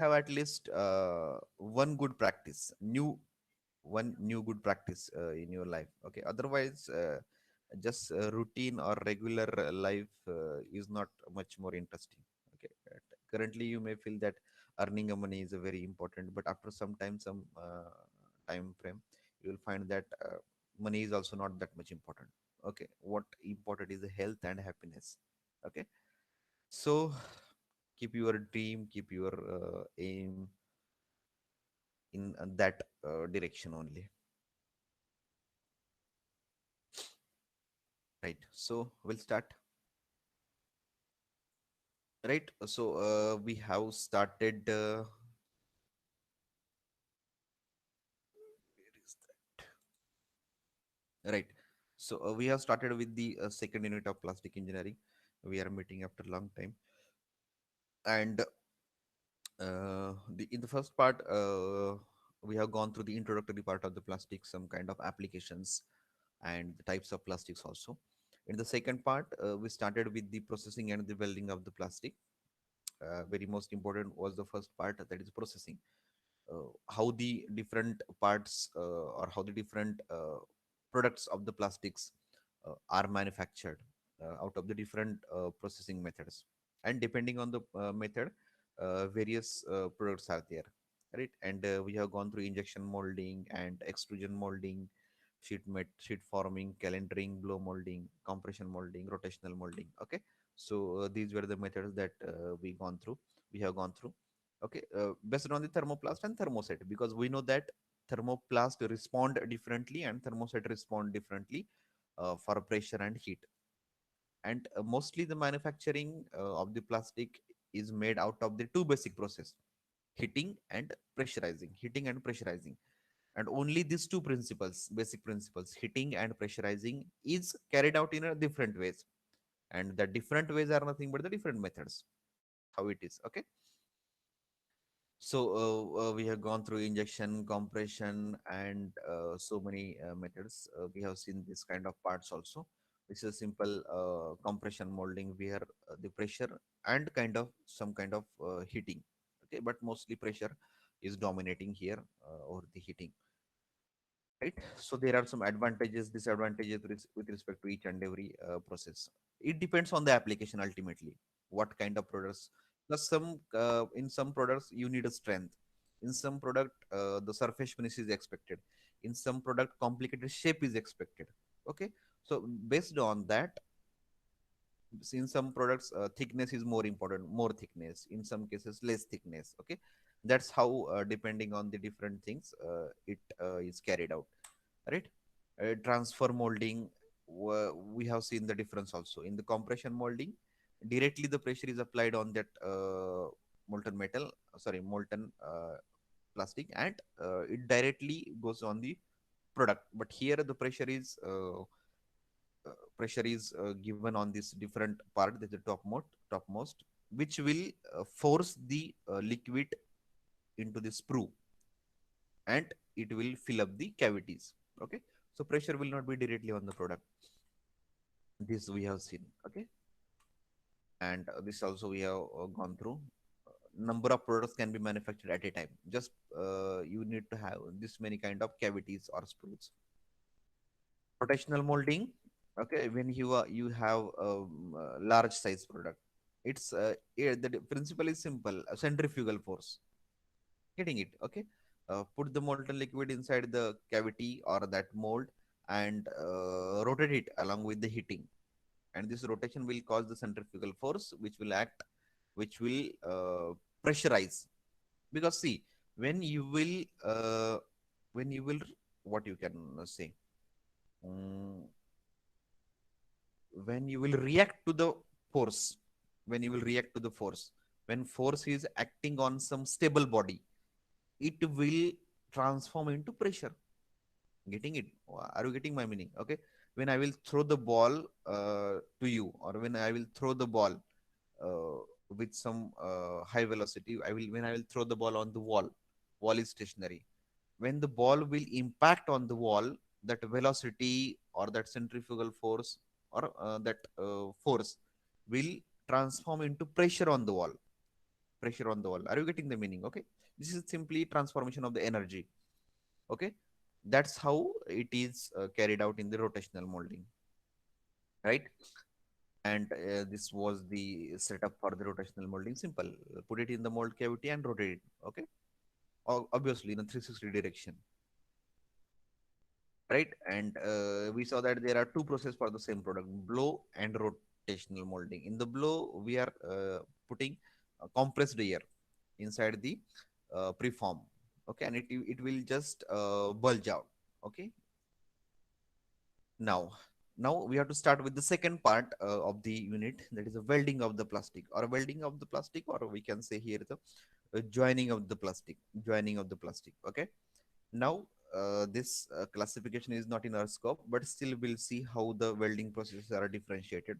have at least one good practice, one new good practice in your life. Okay, otherwise just routine or regular life is not much more interesting. Okay, currently you may feel that earning a money is a very important, but after some time, some time frame, you will find that money is also not that much important. Okay, what important is the health and happiness. Okay, so keep your dream, keep your aim in that direction only. Right, so we'll start. Right, so we have started where is that? Right, so we have started with the second unit of plastic engineering. We are meeting after a long time, and in the first part, we have gone through the introductory part of the plastic, some kind of applications and the types of plastics also. In the second part, we started with the processing and the welding of the plastic. Very most important was the first part, that is processing. How the different parts or how the different products of the plastics are manufactured out of the different processing methods, and depending on the method, various products are there, right? And we have gone through injection molding and extrusion molding, sheet forming, calendering, blow molding, compression molding, rotational molding. Okay, so these were the methods that we have gone through. Okay, based on the thermoplast and thermoset, because we know that thermoplast respond differently and thermoset respond differently for pressure and heat. And mostly the manufacturing of the plastic is made out of the two basic process: heating and pressurizing. And only these two principles, basic principles, heating and pressurizing, is carried out in a different ways. And the different ways are nothing but the different methods, how it is. Okay, so we have gone through injection, compression, and so many methods. We have seen this kind of parts also. This is a simple compression molding where the pressure and kind of some kind of heating. Okay, but mostly pressure is dominating here over the heating. Right. So there are some advantages, disadvantages with respect to each and every process. It depends on the application ultimately. What kind of products? Plus, some in some products you need a strength. In some product, the surface finish is expected. In some product, complicated shape is expected. Okay. So based on that, in some products, thickness is more important, more thickness. In some cases, less thickness. Okay. That's how, depending on the different things, it is carried out, right? Transfer molding, we have seen the difference also. In the compression molding, directly the pressure is applied on that molten metal, molten plastic, and it directly goes on the product. But here the pressure is given on this different part, that the topmost, which will force the liquid into the sprue, and it will fill up the cavities. Okay, so pressure will not be directly on the product. This we have seen. Okay, and this also we have gone through. Number of products can be manufactured at a time. Just you need to have this many kind of cavities or sprues. Rotational molding. Okay, when you have large size product, it's the principle is simple: a centrifugal force. Getting it? Okay, put the molten liquid inside the cavity or that mold, and rotate it along with the heating. And this rotation will cause the centrifugal force, which will pressurize. Because see, when you will when you will what you can say, mm, when you will react to the force, when you will react to the force, when force is acting on some stable body, it will transform into pressure. Getting it? Are you getting my meaning? Okay, when I will throw the ball to you, or when I will throw the ball uh, with some high velocity, when I will throw the ball on the wall is stationary. When the ball will impact on the wall, that velocity or that centrifugal force, or that force will transform into pressure on the wall. pressure on the wall. Are you getting the meaning? Okay, this is simply transformation of the energy. Okay, that's how it is carried out in the rotational molding, right? And this was the setup for the rotational molding. Simple, put it in the mold cavity and rotate it. Okay, obviously in a 360 direction, right? And we saw that there are two processes for the same product: blow and rotational molding. In the blow, we are putting compressed air inside the preform. Okay, and it will just bulge out. Okay, now we have to start with the second part of the unit, that is the welding of the plastic, or welding of the plastic, or we can say here the joining of the plastic, okay. Now this classification is not in our scope, but still we'll see how the welding processes are differentiated.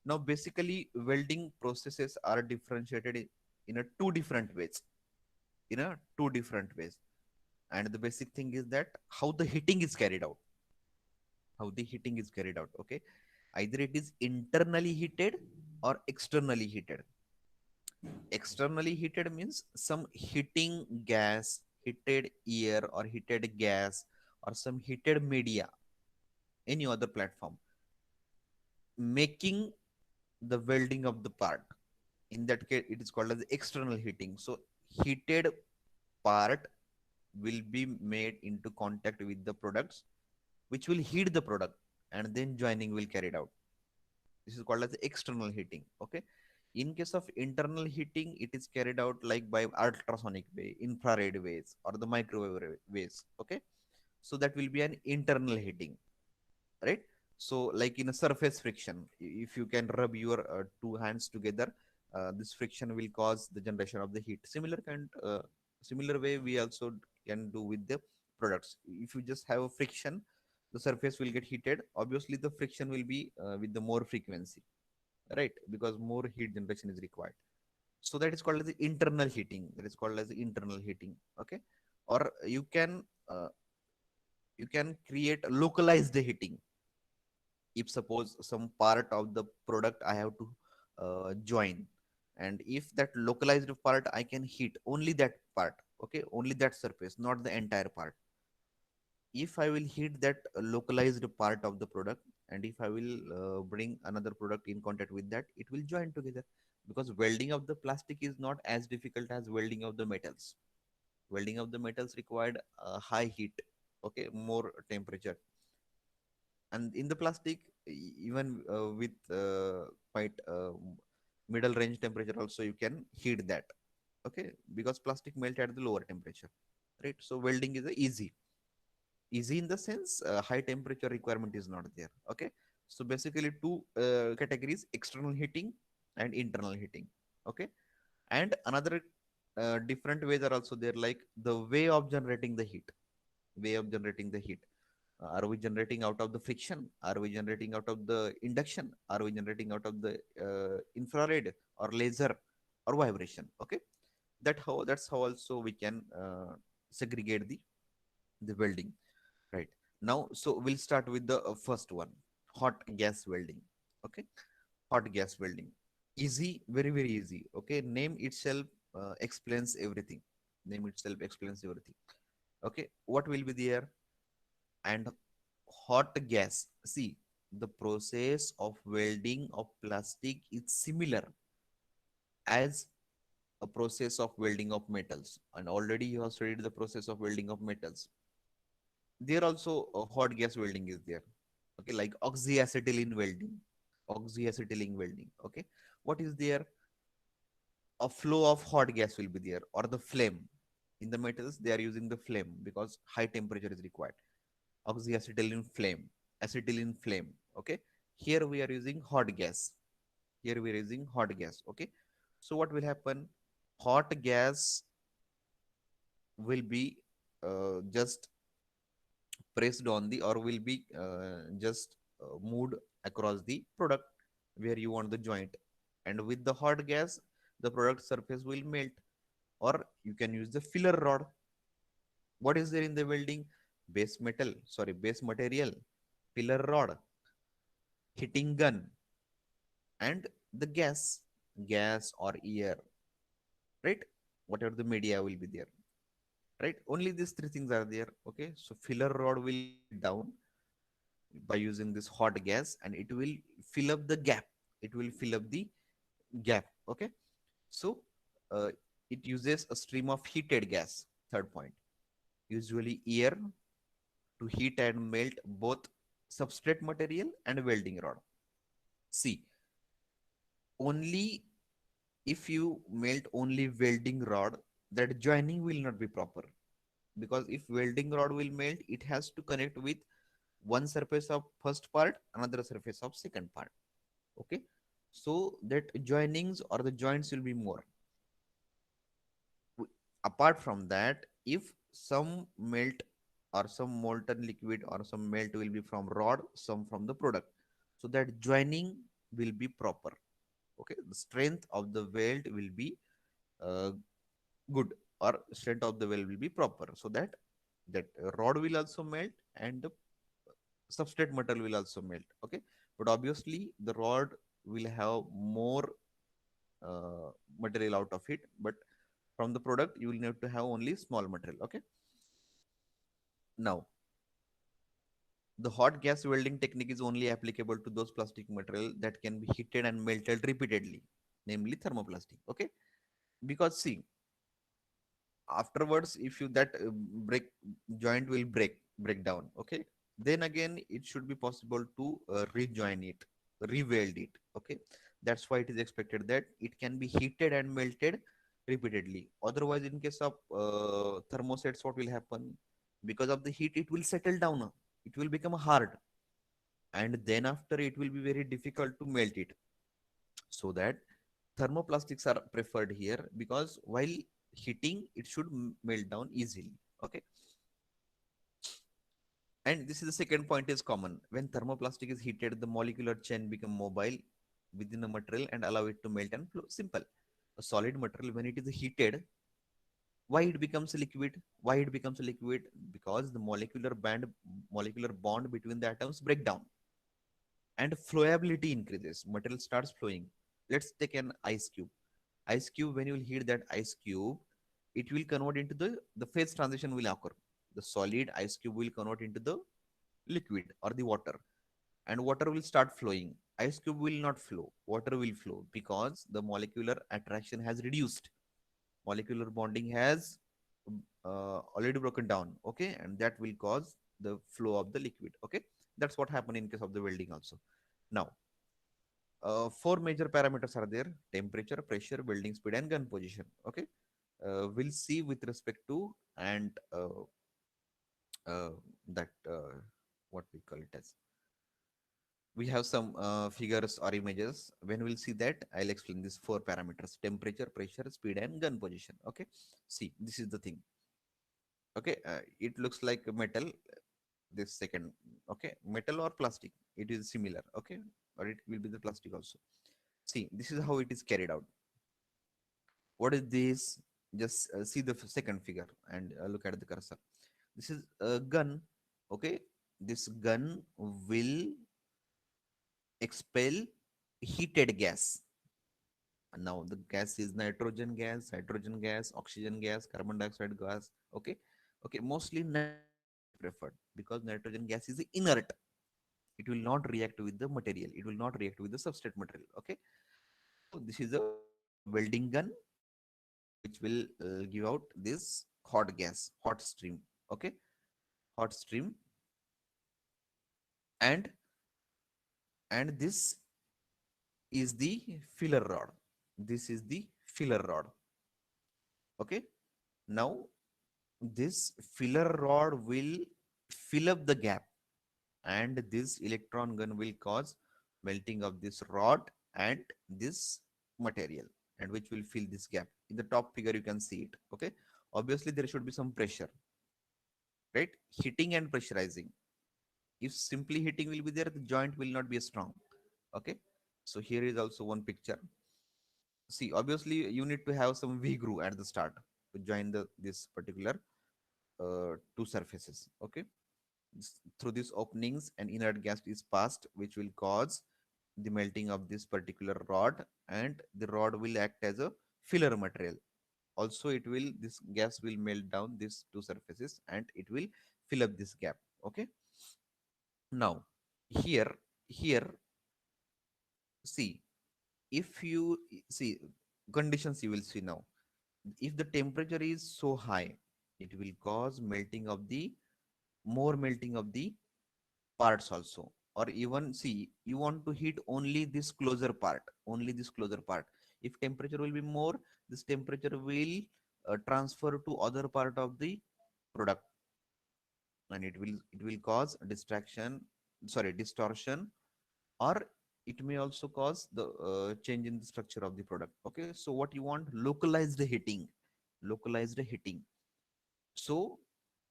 Now basically welding processes are differentiated in a two different ways, and the basic thing is that how the heating is carried out, okay. Either it is internally heated or externally heated. Externally heated means some heating gas, heated air or heated gas, or some heated media, any other platform, making the welding of the part. In that case, it is called as external heating. So heated part will be made into contact with the products, which will heat the product, and then joining will carried out. This is called as external heating. Okay. In case of internal heating, it is carried out like by ultrasonic way, infrared ways, or the microwave ways. Okay. So that will be an internal heating, right? So like in a surface friction, if you can rub your two hands together, this friction will cause the generation of the heat. Similar way we also can do with the products. If you just have a friction, the surface will get heated. Obviously the friction will be with the more frequency, right? Because more heat generation is required. So that is called as the internal heating. Okay. Or uh, you can create localized heating. If suppose some part of the product I have to join, and if that localized part I can heat only that part, okay, only that surface, not the entire part. If I will heat that localized part of the product, and if I will bring another product in contact with that, it will join together. Because welding of the plastic is not as difficult as welding of the metals. Welding of the metals required high heat, okay, more temperature. And in the plastic, even with quite middle range temperature also, you can heat that, okay, because plastic melt at the lower temperature, right? So welding is easy in the sense high temperature requirement is not there, okay. So basically two categories: external heating and internal heating, okay. And another different ways are also there, like the way of generating the heat. Are we generating out of the friction? Are we generating out of the induction? Are we generating out of the infrared or laser or vibration? Okay, that's how also we can segregate the welding, right? Now, so we'll start with the first one: hot gas welding. Okay, hot gas welding, easy, very easy. Okay, name itself explains everything. Okay, what will be there? And hot gas. See, the process of welding of plastic is similar as a process of welding of metals. And already you have studied the process of welding of metals. There also a hot gas welding is there. Okay, like oxyacetylene welding. Okay, what is there? A flow of hot gas will be there, or the flame. In the metals, they are using the flame because high temperature is required. Oxyacetylene flame, acetylene flame. Okay, here we are using hot gas. Okay, so what will happen? Hot gas will be just pressed on the, or will be just moved across the product where you want the joint, and with the hot gas the product surface will melt. Or you can use the filler rod. What is there in the welding? Base material, filler rod, heating gun, and the gas or air. right? Whatever the media will be there, right? Only these three things are there. Okay, so filler rod will heat down by using this hot gas, and it will fill up the gap. It will fill up the gap. Okay, so uh, it uses a stream of heated gas. Third point, usually air, to heat and melt both substrate material and welding rod. See, only if you melt only welding rod, that joining will not be proper, because if welding rod will melt, it has to connect with one surface of first part, another surface of second part. Okay, so that joinings or the joints will be more. Apart from that, if some melt or some molten liquid or some melt will be from rod, some from the product, so that joining will be proper. Okay, the strength of the weld will be uh, good, or strength of the weld will be proper, so that rod will also melt and the substrate material will also melt. Okay, but obviously the rod will have more uh, material out of it, but from the product you will need to have only small material. Okay, now the hot gas welding technique is only applicable to those plastic material that can be heated and melted repeatedly, namely thermoplastic. Okay, because see, afterwards if you that break joint will break down. Okay, then again it should be possible to rejoin it, reweld it. Okay, that's why it is expected that it can be heated and melted repeatedly. Otherwise, in case of thermosets, what will happen? Because of the heat, it will settle down, it will become hard, and then after it will be very difficult to melt it. So that thermoplastics are preferred here, because while heating it should melt down easily. Okay, and this is the second point is common. When thermoplastic is heated, the molecular chain become mobile within the material and allow it to melt and flow. Simple. A solid material, when it is heated, why it becomes a liquid? Why it becomes a liquid? Because the molecular bond between the atoms break down and flowability increases. Material starts flowing. Let's take an ice cube. Ice cube, when you will heat that ice cube, it will convert into the phase transition will occur. The solid ice cube will convert into the liquid or the water, and water will start flowing. Ice cube will not flow, water will flow, because the molecular attraction has reduced, molecular bonding has already broken down. Okay, and that will cause the flow of the liquid. Okay, that's what happened in case of the welding also. Now, four major parameters are there: temperature, pressure, welding speed, and gun position. Okay, we'll see with respect to, and uh, that what we call it as, we have some figures or images. When we'll see that, I'll explain these four parameters: temperature, pressure, speed, and gun position. Okay, see, this is the thing. Okay, it looks like a metal, this second. Okay, metal or plastic, it is similar. Okay, or it will be the plastic also. See, this is how it is carried out. What is this? Just see the second figure and look at the cursor. This is a gun. Okay, this gun will expel heated gas. And now the gas is nitrogen gas, hydrogen gas, oxygen gas, carbon dioxide gas. Okay, okay. Mostly nitrogen gas is preferred, because nitrogen gas is inert. It will not react with the material. It will not react with the substrate material. Okay, so this is a welding gun which will give out this hot gas, hot stream. Okay, hot stream, and this is the filler rod. This is the filler rod. Okay, now this filler rod will fill up the gap, and this electron gun will cause melting of this rod and this material, and which will fill this gap. In the top figure you can see it. Okay, obviously there should be some pressure, right? Heating and pressurizing. If simply heating will be there, the joint will not be strong. Okay, so here is also one picture. See, obviously you need to have some v groove at the start to join this particular two surfaces. Okay, through these openings an inert gas is passed, which will cause the melting of this particular rod, and the rod will act as a filler material. Also it will, this gas will melt down these two surfaces and it will fill up this gap. Okay, now here, here, see, if you see conditions, you will see now, if the temperature is so high, it will cause melting of the, more melting of the parts also. Or even see, you want to heat only this closer part, only this closer part. If temperature will be more, this temperature will transfer to other part of the product, and it will cause distraction, sorry, distortion, or it may also cause the change in the structure of the product. Okay, so what you want, localized heating, localized heating. So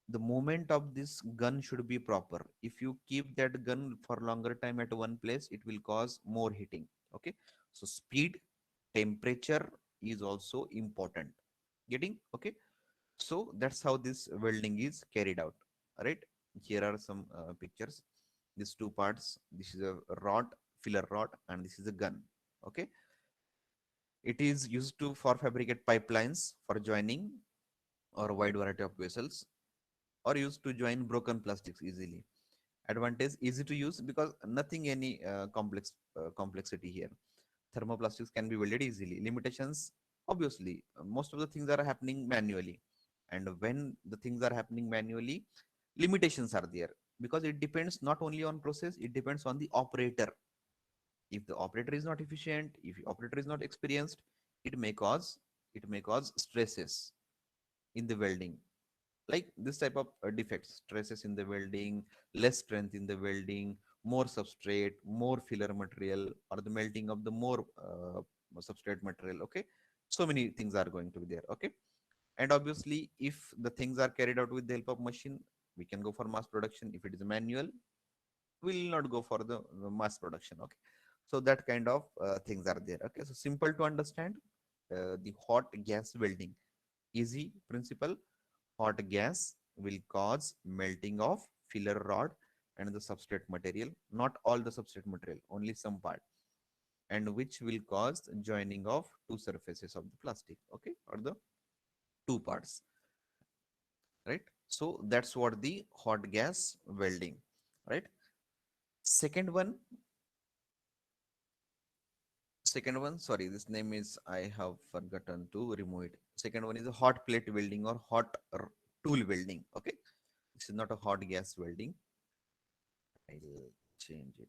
the movement of this gun should be proper. If you keep that gun for longer time at one place, it will cause more heating. Okay, so speed, temperature is also important. Getting? Okay, so that's how this welding is carried out. All right, here are some pictures. These two parts, this is a rod, filler rod, and this is a gun. Okay, it is used to for fabricate pipelines for joining or a wide variety of vessels, or used to join broken plastics easily. Advantage, easy to use because nothing any complexity here. Thermoplastics can be welded easily. Limitations, obviously, most of the things are happening manually, and when the things are happening manually, limitations are there, because it depends not only on process, it depends on the operator. If the operator is not efficient, if the operator is not experienced, it may cause, it may cause stresses in the welding, like this type of defects, stresses in the welding, less strength in the welding, more substrate, more filler material, or the melting of the more substrate material. Okay, so many things are going to be there. Okay, and obviously if the things are carried out with the help of machine, we can go for mass production. If it is manual, we will not go for the mass production. Okay, so that kind of things are there. Okay, so simple to understand, the hot gas welding, easy principle. Hot gas will cause melting of filler rod and the substrate material, not all the substrate material, only some part, and which will cause joining of two surfaces of the plastic. Okay, or the two parts, right? So that's what the hot gas welding, right? Second one, second one, sorry, this name is, I have forgotten to remove it. Second one is a hot plate welding or tool welding. Okay, this is not a hot gas welding. I'll change it.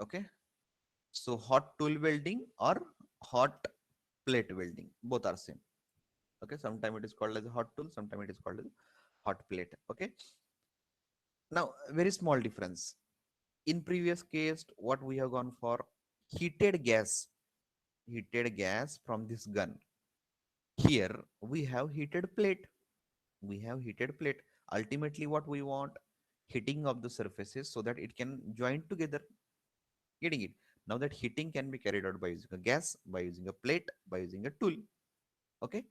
Okay, so hot tool welding or hot plate welding, both are same. Okay, sometimes it is called as a hot tool, sometimes it is called as hot plate. Okay, now very small difference. In previous case, what we have gone for, heated gas, heated gas from this gun. Here we have heated plate, we have heated plate. Ultimately what we want, heating of the surfaces so that it can join together. Getting it? Now that heating can be carried out by using a gas, by using a plate, by using a tool. Okay,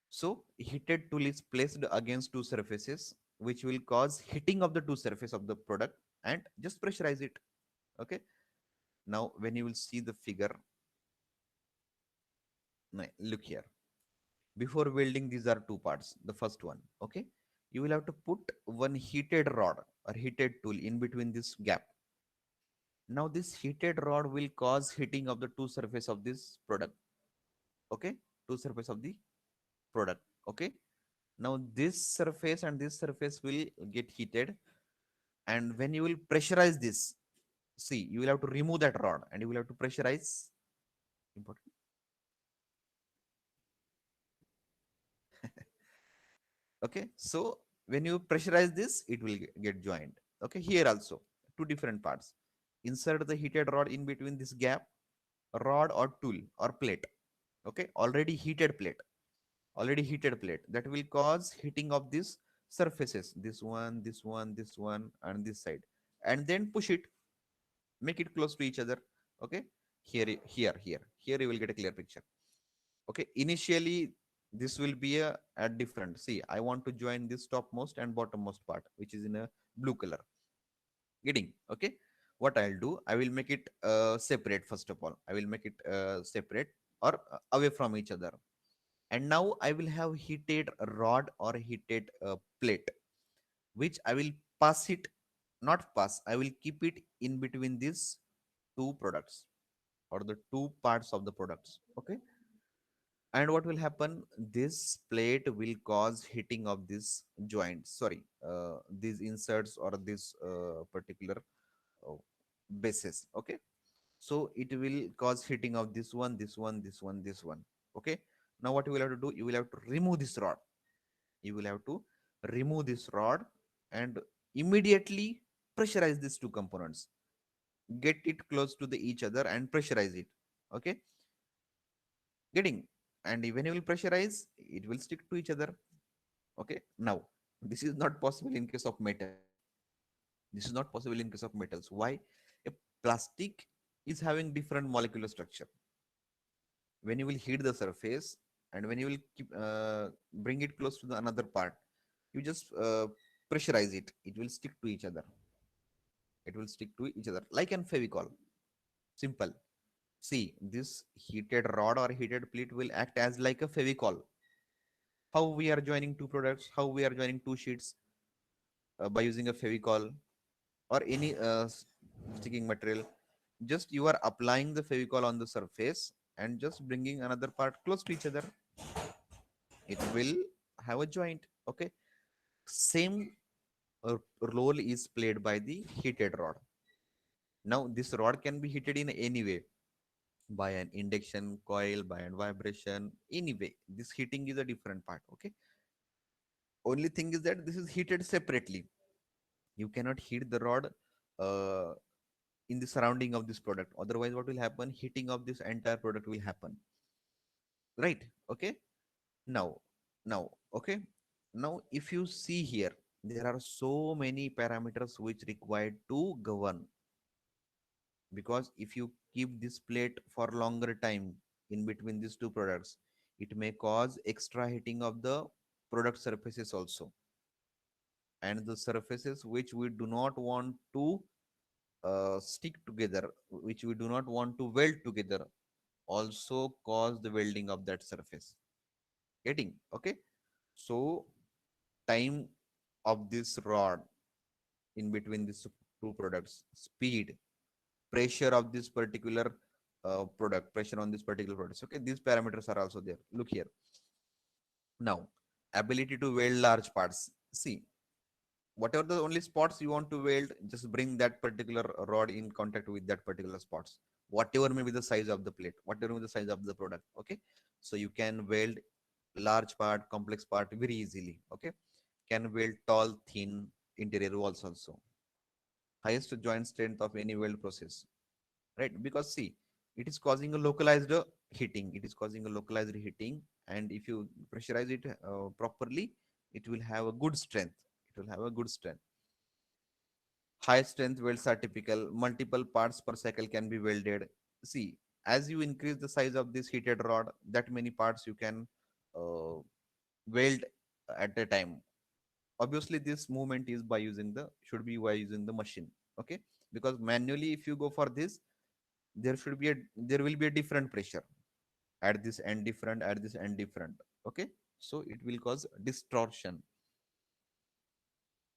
so heated tool is placed against two surfaces, which will cause heating of the two surface of the product and just pressurize it. Okay, now when you will see the figure, look here. Before welding, these are two parts. The first one, okay, you will have to put one heated rod or heated tool in between this gap. Now this heated rod will cause heating of the two surface of this product. Okay, two surface of the product. Okay, now this surface and this surface will get heated, and when you will pressurize this, see, you will have to remove that rod and you will have to pressurize. Important. Okay, so when you pressurize this, it will get joined. Okay, here also two different parts. Insert the heated rod in between this gap, rod or tool or plate. Okay, already heated plate, already heated plate, that will cause heating of these surfaces, this one, this one, this one, and this side, and then push it, make it close to each other. Okay, here you will get a clear picture. Okay, initially this will be a different, see, I want to join this topmost and bottommost part which is in a blue color. Getting? Okay, what I'll do, I will make it separate. First of all, I will make it separate or away from each other. And now I will have heated rod or heated plate, which I will pass it, not pass, I will keep it in between these two products or the two parts of the products. Okay. And what will happen, this plate will cause heating of this joint, sorry, these inserts or this particular uh, bases. Okay. So it will cause heating of this one, this one, this one, this one. Okay. Now what you will have to do, you will have to remove this rod. You will have to remove this rod and immediately pressurize these two components, get it close to the each other and pressurize it. Okay. Getting, and when you will pressurize, it will stick to each other. Okay. Now this is not possible in case of metals. This is not possible in case of metals. Why? A plastic is having different molecular structure. When you will heat the surface and when you will bring it close to the another part, you just pressurize it, it will stick to each other. It will stick to each other like an fevicol. Simple. See, this heated rod or heated plate will act as like a fevicol. How we are joining two products, how we are joining two sheets, by using a fevicol or any sticking material. Just you are applying the fevicol on the surface and just bringing another part close to each other, it will have a joint. Okay. Same role is played by the heated rod. Now this rod can be heated in any way, by an induction coil, by an vibration, anyway. This heating is a different part. Okay. Only thing is that this is heated separately. You cannot heat the rod uh, in the surrounding of this product. Otherwise, what will happen? Heating of this entire product will happen. Right. Okay. Now, okay. Now, if you see here, there are so many parameters which required to govern, because if you keep this plate for longer time in between these two products, it may cause extra heating of the product surfaces also, and the surfaces which we do not want to stick together, which we do not want to weld together, also cause the welding of that surface. Getting? Okay. So time of this rod in between these two products, speed, pressure of this particular product, pressure on this particular products. Okay, these parameters are also there. Look here. Now, ability to weld large parts. See, whatever the only spots you want to weld, just bring that particular rod in contact with that particular spots. Whatever may be the size of the plate, whatever may be the size of the product. Okay, so you can weld large part, complex part very easily. Okay, can weld tall, thin interior walls also. Highest joint strength of any weld process, right? Because see, it is causing a localized heating. It is causing a localized heating, and if you pressurize it properly, it will have a good strength. It will have a good strength. High strength welds are typical. Multiple parts per cycle can be welded. See, as you increase the size of this heated rod, that many parts you can uh, weld at a time. Obviously, this movement is by using the should be by using the machine. Okay, because manually, if you go for this, there will be a different pressure at this end, different at this end, different. Okay, so it will cause distortion.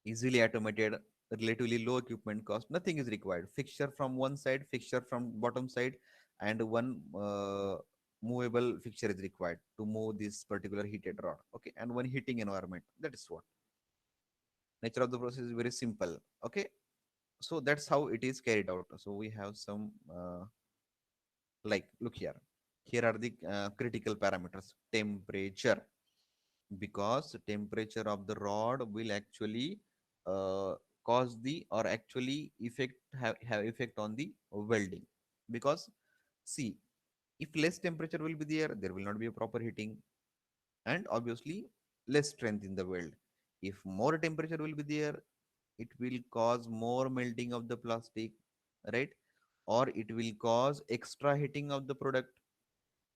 Easily automated, relatively low equipment cost, nothing is required. Fixture from one side, fixture from bottom side, and one movable fixture is required to move this particular heated rod. Okay, and one heating environment. That is what nature of the process is very simple. Okay, so that's how it is carried out. So we have some like look here. Here are the critical parameters. Temperature, because temperature of the rod will actually uh, cause the or actually have effect on the welding. Because see, if less temperature will be there will not be a proper heating, and obviously less strength in the weld. If more temperature will be there, it will cause more melting of the plastic, right? Or it will cause extra heating of the product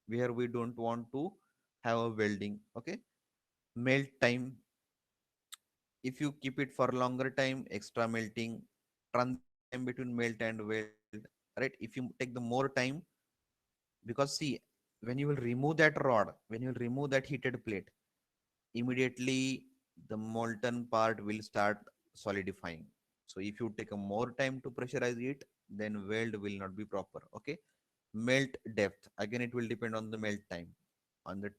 where we don't want to have a welding. Okay. Melt time, if you keep it for longer time, extra melting. Transition time between melt and weld, right? If you take the more time, because see, when you will remove that rod, when you will remove that heated plate, immediately the molten part will start solidifying. So if you take a more time to pressurize it, then weld will not be proper. Okay. Melt depth, again it will depend on the melt time, on the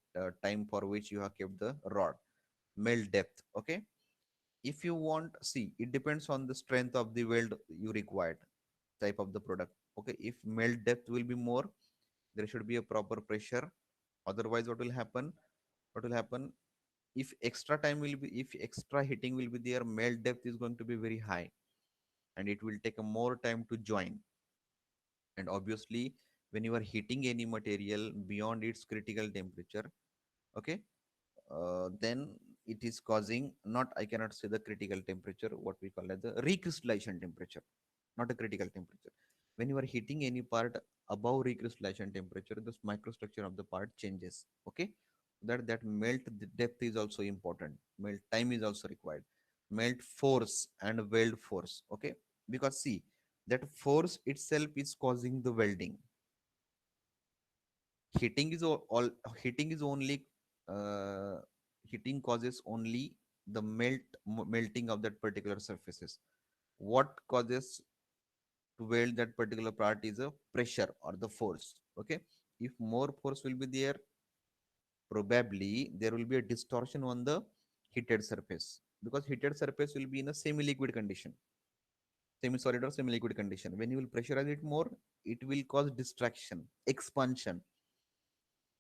time for which you have kept the rod. Melt depth, okay. If you want, see, it depends on the strength of the weld you required, type of the product. Okay, if melt depth will be more, there should be a proper pressure. Otherwise, what will happen if extra time will be, if extra heating will be there, melt depth is going to be very high, and it will take a more time to join. And obviously, when you are heating any material beyond its critical temperature, okay, then it is causing, not, I cannot say the critical temperature, what we call as the recrystallization temperature, not a critical temperature. When you are heating any part above recrystallization temperature, the microstructure of the part changes. Okay, that melt depth is also important. Melt time is also required. Melt force and weld force. Okay, because see, that force itself is causing the welding. Heating is all, heating is only, uh, heating causes only the melting of that particular surfaces. What causes to weld that particular part is a pressure or the force. Okay, if more force will be there, probably there will be a distortion on the heated surface, because heated surface will be in a semi liquid condition, semi solid or semi liquid condition. When you will pressurize it more, it will cause distraction, expansion.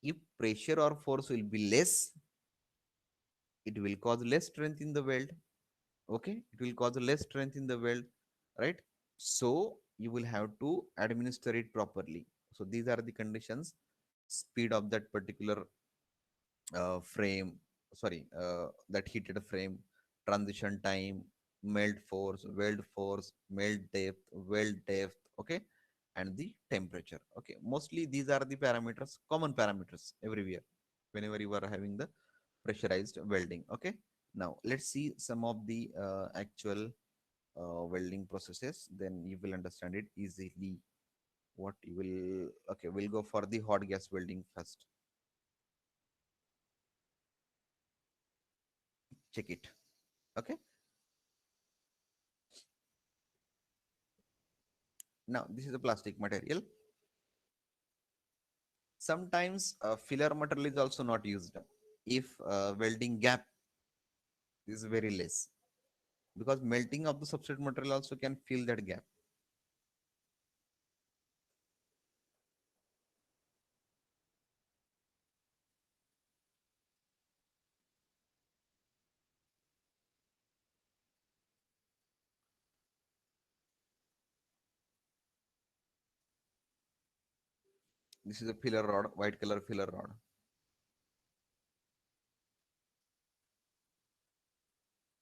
If pressure or force will be less, it will cause less strength in the weld. Okay, it will cause less strength in the weld, right? So you will have to administer it properly. So these are the conditions: speed of that particular frame, sorry, that heated frame, transition time, melt force, melt depth, weld depth. Okay, and the temperature. Okay, mostly these are the parameters, common parameters everywhere whenever you are having the pressurized welding. Okay, now let's see some of the actual welding processes, then you will understand it easily. What you will, okay, we'll go for the hot gas welding first. Check it. Okay, now this is a plastic material. Sometimes filler material is also not used if welding gap is very less, because melting of the substrate material also can fill that gap. This is a filler rod, white color filler rod.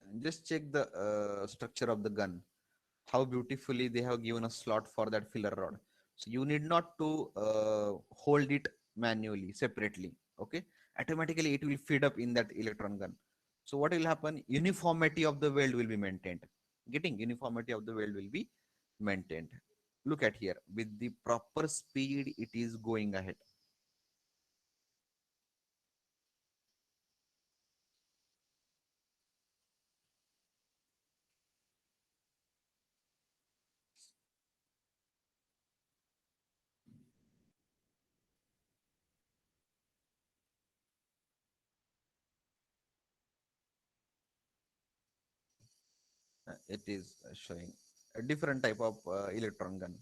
And just check the structure of the gun, how beautifully they have given a slot for that filler rod. So you need not to hold it manually separately. Okay, automatically it will feed up in that electron gun. So what will happen, uniformity of the weld will be maintained. Getting uniformity of the weld will be maintained. Look at here, with the proper speed it is going ahead. It is showing a different type of electron gun,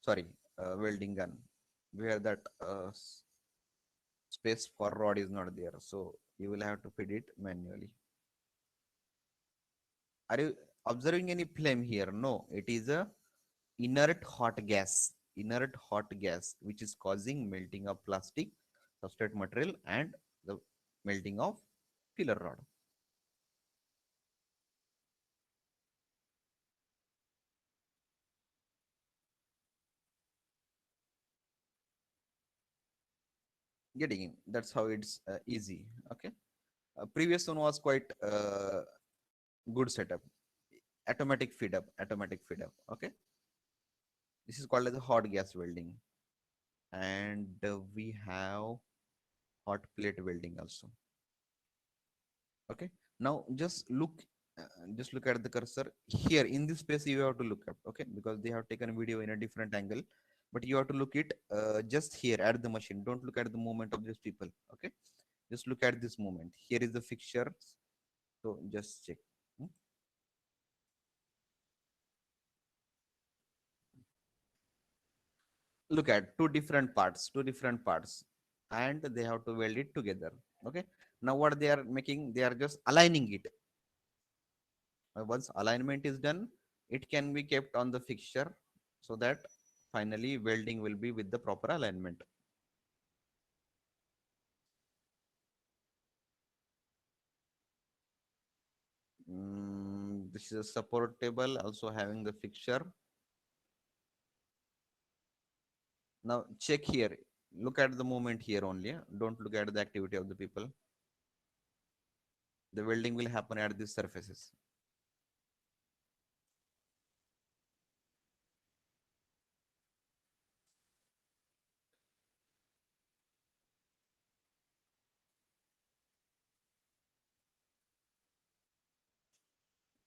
sorry, welding gun, where that space for rod is not there, so you will have to feed it manually. Are you observing any flame here? No, it is a inert hot gas which is causing melting of plastic substrate material and the melting of filler rod. Getting in, that's how it's easy. Okay, previous one was quite good setup, automatic feed up. Okay, This is called as a hot gas welding. And we have hot plate welding also. Okay. Now just look at the cursor here in this space. You have to look up, okay, because they have taken video in a different angle, but you have to look it just here at the machine. Don't look at the movement of these people, okay? Just look at this movement. Here is the fixture. So just check. Hmm? Look at two different parts, and they have to weld it together. Okay. Now what they are making, they are just aligning it. Once alignment is done, it can be kept on the fixture so that finally welding will be with the proper alignment. This is a support table also having the fixture. Now check here. Look at the movement here only. Don't look at the activity of the people. The welding will happen at these surfaces.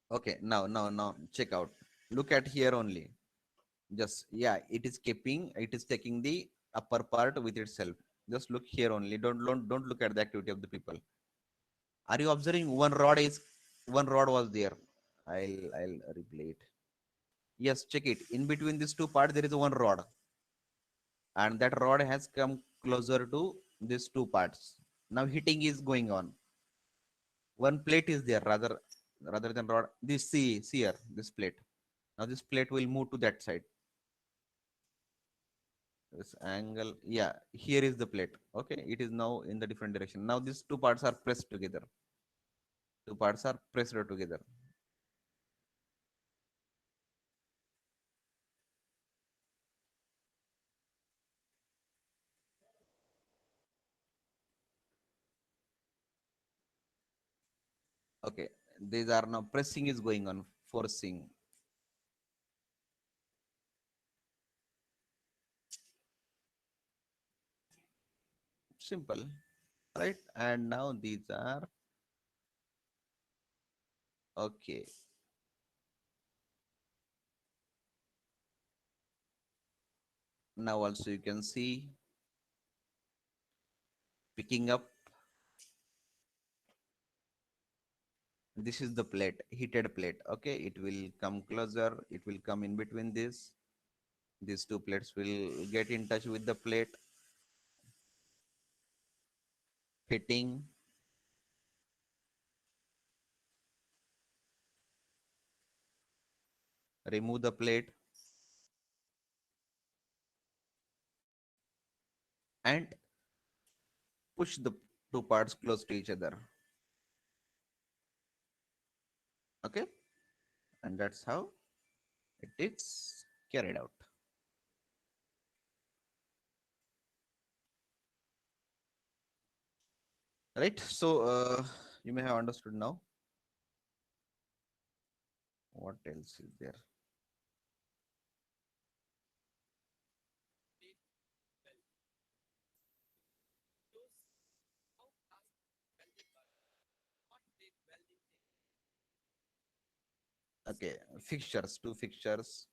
Okay, now check out. Look at here only. Just yeah, it is taking the upper part with itself. Just look here only. Don't look at the activity of the people. Are you observing one rod was there? I'll replay it. Yes, check it. In between these two parts, there is one rod, and that rod has come closer to these two parts. Now heating is going on. One plate is there rather than rod. This see here, this plate. Now this plate will move to that side. This angle, yeah, here is the plate. Okay, it is now in the different direction. Now these two parts are pressed together. Two parts are pressed together. Okay, these are now pressing is going on, forcing. Simple, right? And now these are okay. Now also you can see picking up. This is the plate, heated plate. Okay, it will come closer. It will come in between this. These two plates will get in touch with the plate, hitting, remove the plate, and push the two parts close to each other. Okay, and that's how it is carried out. Right. So you may have understood now. What else is there? Okay, fixtures, two fixtures.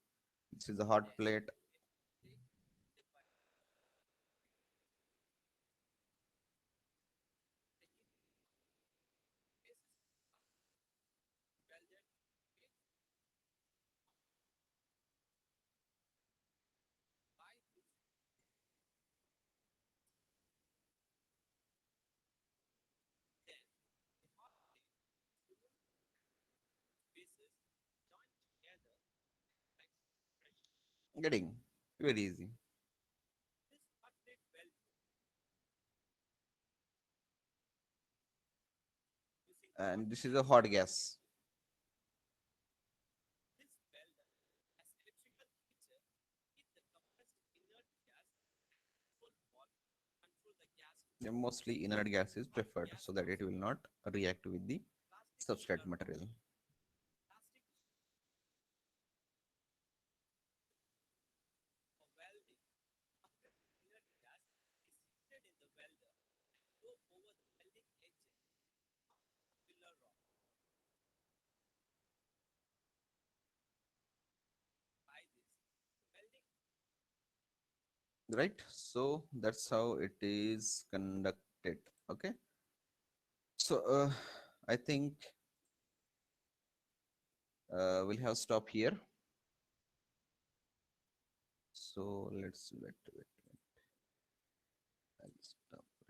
This is a hot plate. Getting very easy. And this is a hot gas. Yeah, mostly inert gas is preferred so that it will not react with the substrate material. Right, so that's how it is conducted. Okay, so I think we'll have stop here. So let's wait.